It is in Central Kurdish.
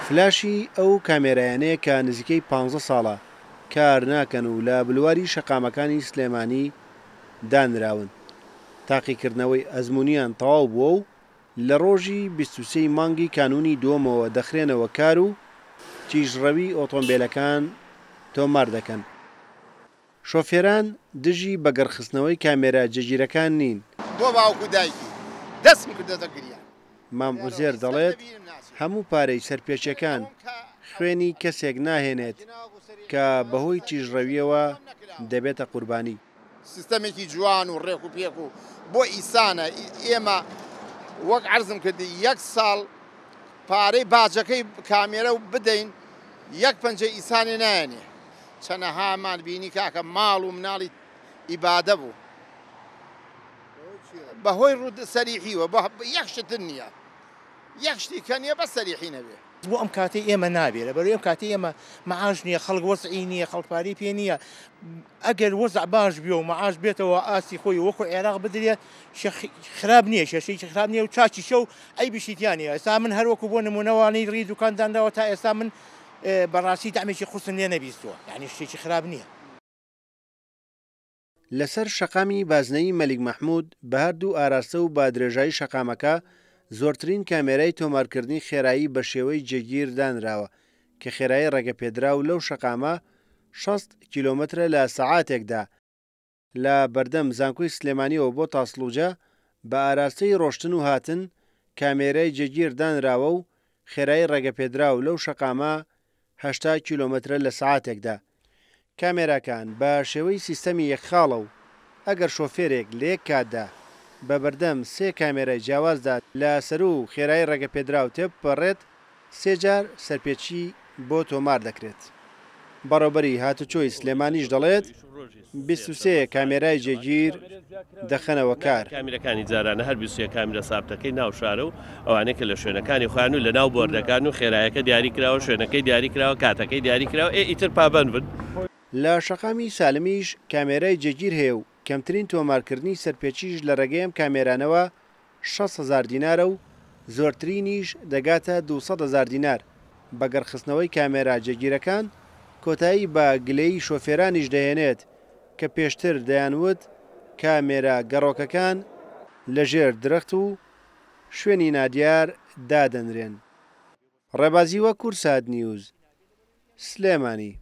فلاشی ئەو کامێرایانەیە کە نزیکەی 15 ساڵە کار ناکەن و لە بلواری شەقامەکانی سلێمانی دانراون. تاقیکردنەوەی ئەزممویان تەواو بووە و لە ڕۆژی 23 مانگی کانونی دووەمەوە دەخرێنەوە کار و تیژڕەوی ئۆتۆمبیلەکان تۆمار دەکەن. شۆفێران دژی بەگەڕخستنەوەی کامێرە جێگیرەکان نین. بۆ باوکو دایکی دەستم کردەتە گریان. مام عوزێر دەڵێت هەموو پارەی سەرپێچەکان خوێنی کەسێک ناهێنێت کە بەهۆی تیژڕەویەوە دەبێتە قوربانی. سیستەمێکی جوان و ڕێک و پێک و بۆ ئیسانە ئێمە وەک عەرزم کردی 1 ساڵ پارەی باجەکەی کامێرە و بدەین 1 پەنجە ئیسانی نایەنێ. چەنەهامان بینی کاکە ماڵ و مناڵی ئیبادە بوو بەهۆی ڕوود سەریحیوە یەکشتن نییە یەکشتی کەنیە بە سەریحی نەبێ. بۆ ئەم کاتی ئێمە نابێت لەبەر ئەم کاتی ئێمە مەعاش نییە، خەڵک وەزعی نییە، خەڵکپاری پێ نییە. ئەگەر وەزع باش بێ و مەعاش بێتەوە ئاسی خۆی وەکو عێراق بدرێت خراپ نییە، شەشەیەکی خراپ نییە و چاچی شەو ئەی بشیتیانە. ئێستا من هەروەکو بۆ نمونەوانی ڕی دوکاندانداوە تا ئێستا من بەڕاستی دامێکی خوستن لێ نەبیستووە، یعنی شتێکی خراپ نییە. لەسەر شەقامی بازنەی مەلیک مەحموود بە هەردوو ئاراستە و بادرێژایی شەقامەکە زۆرترین کامێرای تۆمارکردنی خێرایی بە شێوەی جێگیر دانراوە کە خێرایی ڕێگەپێدراو لەو شەقامە 60 کیلۆمەترە لە سەعاتێکدا لە بەردەم زانکۆی سلێمانیەوە بۆ تاسڵوجە بە ئاراستەی ڕۆشتن و هاتن کامێرای جێگیر دانراوە و خێرایی ڕێگەپێدراو لەو شەقامە 80 کیلۆمەترە لە سەعاتێکدا. کامێراکان بە شێوەی سیستەمی یەکخاڵە و ئەگەر شۆفێرێک لە یەک کاتدا بە بەردەم 3 کامێرای جیاوازدا لە سەر و خێرایی ڕێگەپێدراو تێبپەڕێت 3 جار سەرپێچی بۆ تۆمار دەکرێت. بەڕێوەبەری هاتوچۆی سلێمانیش دەڵێت 23 کامێرای جێگیر دەخەنەوە کار. کامیرەکانی جارانە هەر 23 کامیرە سابتەکەی ناو شارە و ئەوانەیە کە لە شوێنەکانی خۆیان و لە ناو بۆردەکان و خێرایەکە دیاری کراوە، شوێنەکەی دیاری کراوە، کاتەکەی دیاری کراوە، ئیتر پابەند بن. لە شەقامی سالمیش کامێرای جێگیر هەیە و کەمترین تۆمارکردنی سەرپێچیش لە ڕێگەیەم کامێرانەوە 6,000 دینارە و زۆرترینیش دەگاتە 200,000 دینار. بەگەڕخستنەوەی کامێرا جێگیرەکان کۆتایی بە گلەی شۆفێرانیش دەهێنێت کە پێشتر دەیانوت کامێرا گەڕۆکەکان لەژێر درەخت و شوێنی نادیار دادەنرێن. ڕێبازیوە کورسات نیوز سلێمانی.